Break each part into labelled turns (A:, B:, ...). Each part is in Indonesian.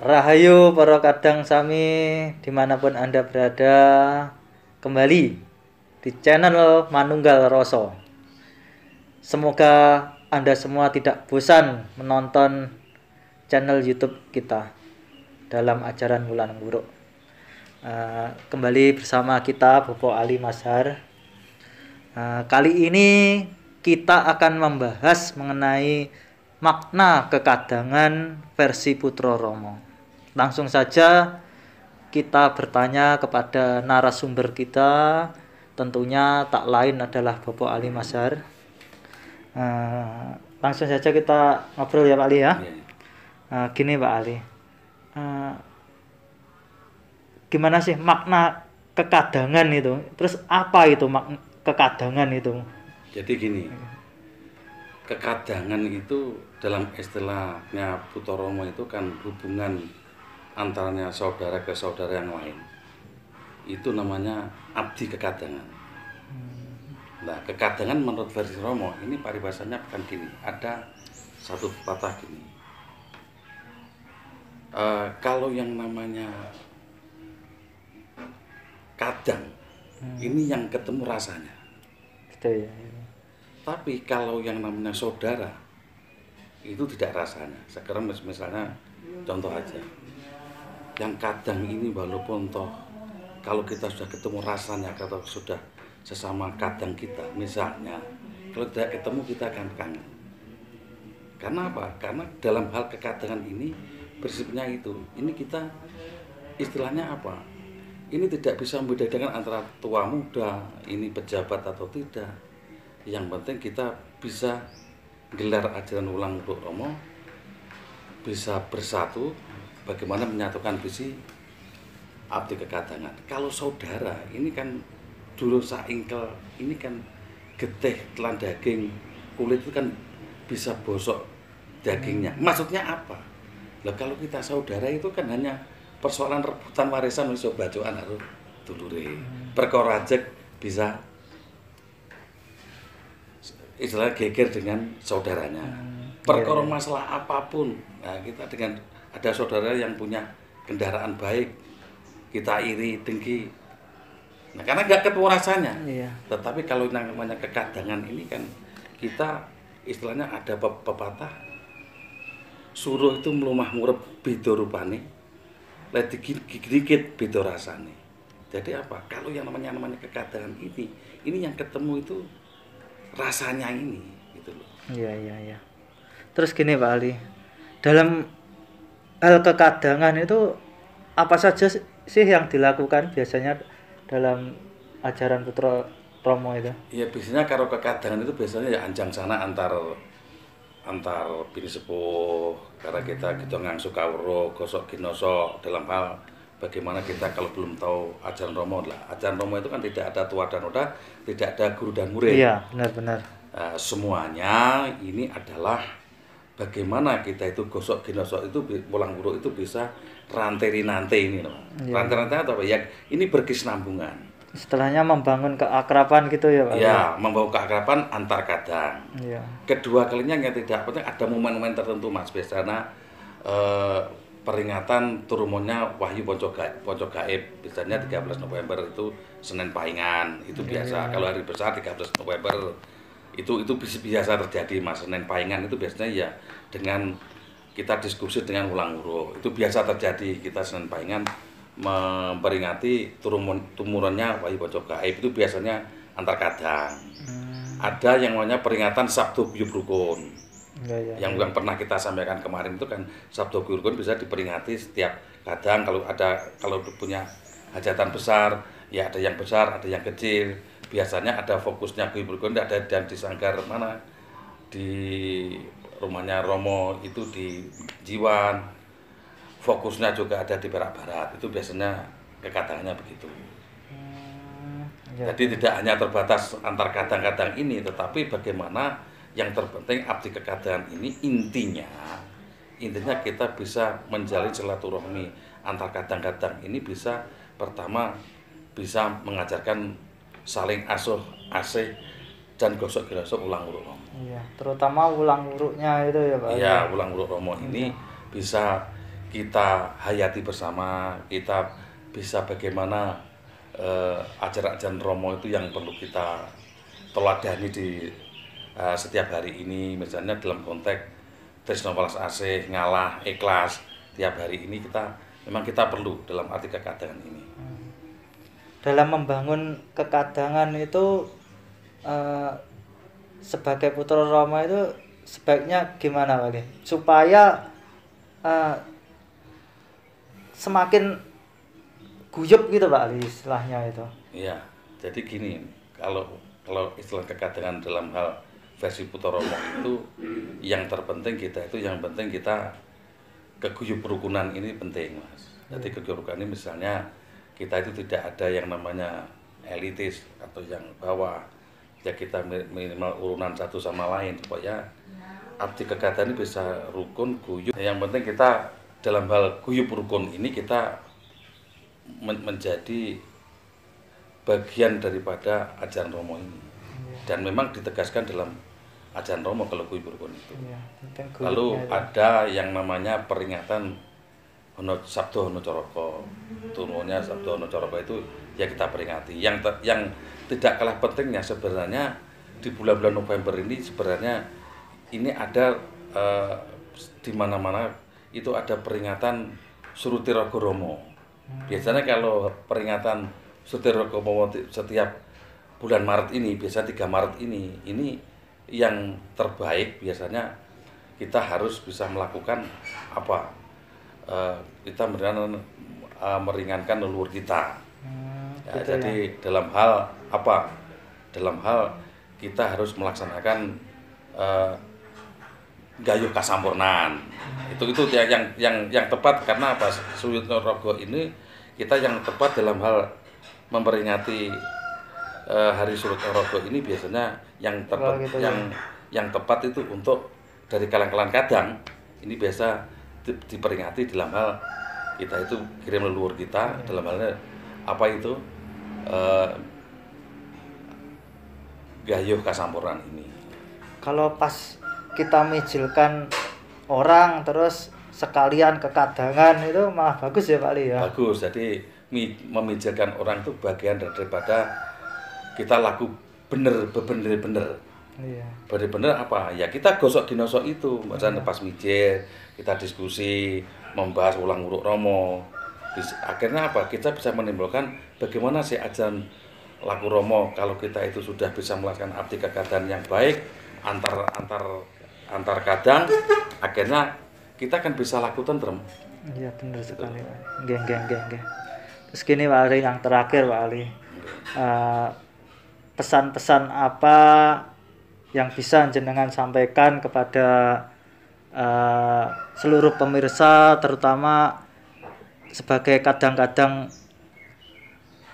A: Rahayu para kadang sami dimanapun Anda berada, kembali di channel Manunggal Rasa. Semoga Anda semua tidak bosan menonton channel YouTube kita dalam ajaran Wulan Wuruk. Kembali bersama kita Bopo Ali Mazhar. Kali ini kita akan membahas mengenai makna kekadangan versi Putra Rama. Langsung saja kita bertanya kepada narasumber kita, tentunya tak lain adalah Bapak Ali Mazhar. Langsung saja kita ngobrol ya Pak Ali ya. Gini Pak Ali, gimana sih makna kekadangan itu? Terus apa itu kekadangan itu?
B: Jadi gini, kekadangan itu dalam istilahnya Putra Rama itu kan hubungan antaranya saudara ke saudara yang lain. Itu namanya abdi kekadangan. Nah, kekadangan menurut versi Romo ini paribasanya bukan gini. Ada satu patah gini. Kalau yang namanya kadang, ini yang ketemu rasanya.
A: Gitu ya.
B: Tapi kalau yang namanya saudara, itu tidak rasanya. Sekarang misalnya contoh aja. Yang kadang ini walaupun toh kalau kita sudah ketemu rasanya, kalau sudah sesama kadang kita, misalnya kalau tidak ketemu kita akan kangen. Karena apa? Karena dalam hal kekadangan ini prinsipnya itu, ini kita istilahnya apa? Ini tidak bisa membedakan antara tua muda, ini pejabat atau tidak. Yang penting kita bisa gelar ajaran Wulan Wuruk Rama, bisa bersatu, bagaimana menyatukan visi abdi kekadangan. Kalau saudara, ini kan dulu saingkel, ini kan getih telan daging, kulit itu kan bisa bosok dagingnya. Maksudnya apa? Lah kalau kita saudara itu kan hanya persoalan rebutan warisan wis bacokan karo dulure. Perkara rajek bisa istilah geger dengan saudaranya. Perkara masalah apapun, nah kita dengan ada saudara yang punya kendaraan baik, kita iri, dengki. Nah, karena nggak ketemu rasanya.
A: Iya.
B: Tetapi kalau namanya kekadangan ini kan kita istilahnya ada pepatah suruh itu melumah murep beda rupane, lek dikit beda rasane. Jadi apa? Kalau yang namanya kekadangan ini yang ketemu itu rasanya ini, gitu loh.
A: Iya. Terus gini Pak Ali, dalam hal kekadangan itu apa saja sih yang dilakukan biasanya dalam ajaran Putra Rama itu?
B: Iya, biasanya kalau kekadangan itu biasanya ya anjang sana antar bini sepuh, karena kita ngangsu kawruh, gosok ginosok dalam hal bagaimana kita kalau belum tahu ajaran Rama lah. Ajaran Rama itu kan tidak ada tua dan muda, tidak ada guru dan murid.
A: Iya, benar.
B: Semuanya ini adalah bagaimana kita itu gosok ginosok itu Wulan Wuruk itu bisa rantai-rantai ini loh.
A: Iya.
B: Rantai-rantai atau apa? Ya ini berkesinambungan.
A: Istilahnya membangun keakraban gitu ya Pak.
B: Ya, membawa keakraban antar kadang.
A: Iya.
B: Kedua kalinya yang tidak penting ada momen-momen tertentu Mas. Biasanya peringatan turunnya Wahyu Ponco Gaib. Biasanya 13 November itu Senin Paingan. Itu biasa. Kalau hari besar 13 November itu biasa terjadi Mas. Senin Paingan itu biasanya ya dengan kita diskusi dengan Wulan Wuruk. Itu biasa terjadi. Kita Senin Paingan memperingati tumurunnya Wahyu Ponco Gaib. Itu biasanya antar kadang. Ada yang namanya peringatan Sabtu Guyub Rukun. Yang pernah kita sampaikan kemarin itu kan Sabtu Guyub Rukun bisa diperingati setiap kadang. Kalau punya hajatan besar, ya ada yang besar, ada yang kecil. Biasanya ada fokusnya Guyub Rukun, ada dan di Sanggar mana, di rumahnya Romo itu di Jiwan, fokusnya juga ada di Perak Barat. Itu biasanya kekadangannya begitu. Jadi tidak hanya terbatas antar kadang-kadang ini, tetapi bagaimana yang terpenting abdi kekadangan ini intinya kita bisa menjalin silaturahmi antar kadang-kadang ini, bisa pertama bisa mengajarkan saling asuh asih dan gosok gerosok Wulan Wuruk Rama.
A: Iya, terutama Wulan Wuruknya itu ya Pak.
B: Iya, Wulan Wuruk Rama ini bisa kita hayati bersama, kita bisa bagaimana ajaran-ajaran Romo itu yang perlu kita teladani di setiap hari ini, misalnya dalam konteks tresno welas asih, ngalah, ikhlas. Tiap hari ini memang kita perlu dalam arti kekadangan ini.
A: Dalam membangun kekadangan itu sebagai putra Romo itu sebaiknya gimana Pak? Supaya semakin guyup gitu Pak, istilahnya itu.
B: Iya, jadi gini, kalau istilah kekadangan dalam hal versi putra Romo itu yang terpenting kita keguyup rukunan ini penting, Mas. Jadi keguyup rukunan ini misalnya kita itu tidak ada yang namanya elitis atau yang bawah. Ya kita minimal urunan satu sama lain supaya arti kekadangan ini bisa rukun, guyup. Yang penting kita dalam hal guyup rukun ini kita menjadi bagian daripada ajaran Romo ini. Dan memang ditegaskan dalam ajaran Romo kalau guyup rukun itu. Lalu ada yang namanya peringatan Sabdo Hono Coroko. Turunnya Sabdo Hono Coroko itu ya kita peringati. Yang tidak kalah pentingnya sebenarnya di bulan-bulan November ini sebenarnya ini ada di mana-mana itu ada peringatan Surutirogo Romo. Biasanya kalau peringatan Surutirogo Romo setiap bulan Maret ini, biasa 3 Maret ini yang terbaik biasanya kita harus bisa melakukan apa? Kita meringankan leluhur kita. Ya, jadi dalam hal apa? Dalam hal kita harus melaksanakan gayuh kasampurnan. Itu yang tepat karena apa? Surutirogo ini kita yang tepat dalam hal memperingati hari Surutirogo ini biasanya yang tepat yang tepat itu untuk dari kalang-kalang kadang ini biasa diperingati dalam hal kita itu kirim leluhur kita dalam halnya apa itu gayuh kasampurnan ini.
A: Kalau pas kita mijilkan orang terus sekalian kekadangan itu malah bagus ya Pak Li ya.
B: Bagus. Jadi memijilkan orang itu bagian daripada kita laku bener. Iya. Bener apa? Ya kita gosok ginosok itu, misalnya pas mijil, kita diskusi, membahas ulang uruk Romo. Akhirnya apa? Kita bisa menimbulkan bagaimana sih ajaran laku Romo kalau kita itu sudah bisa melakukan arti kekadangan yang baik antar kadang, akhirnya kita kan bisa laku tentrem.
A: Iya benar sekali. Nggih. Terus gini Pak Ali, yang terakhir Pak Ali. Pesan-pesan apa yang bisa jenengan sampaikan kepada seluruh pemirsa, terutama sebagai kadang-kadang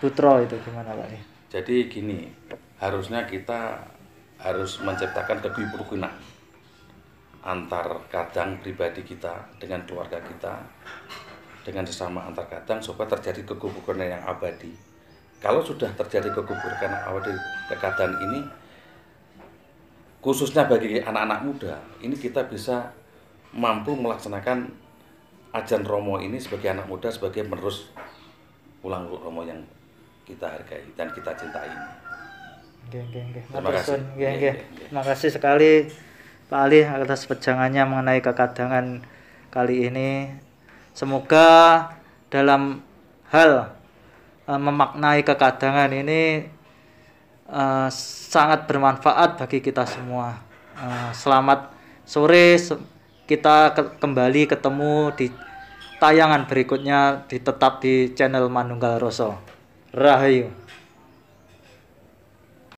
A: putra itu gimana Pak?
B: Jadi gini, harusnya kita harus menciptakan keguyup rukunan antar kadang pribadi kita dengan keluarga kita, dengan sesama antar kadang supaya terjadi keguguran yang abadi. Kalau sudah terjadi keguguran abadi kekadang ini, khususnya bagi anak-anak muda, ini kita bisa mampu melaksanakan ajaran Romo ini sebagai anak muda, sebagai penerus ulang Romo yang kita hargai dan kita cintai.
A: Terima kasih. Terima kasih sekali Pak Ali atas pejangannya mengenai kekadangan kali ini. Semoga dalam hal memaknai kekadangan ini sangat bermanfaat bagi kita semua. Selamat sore, kita kembali ketemu di tayangan berikutnya tetap di channel Manunggal Rasa. Rahayu.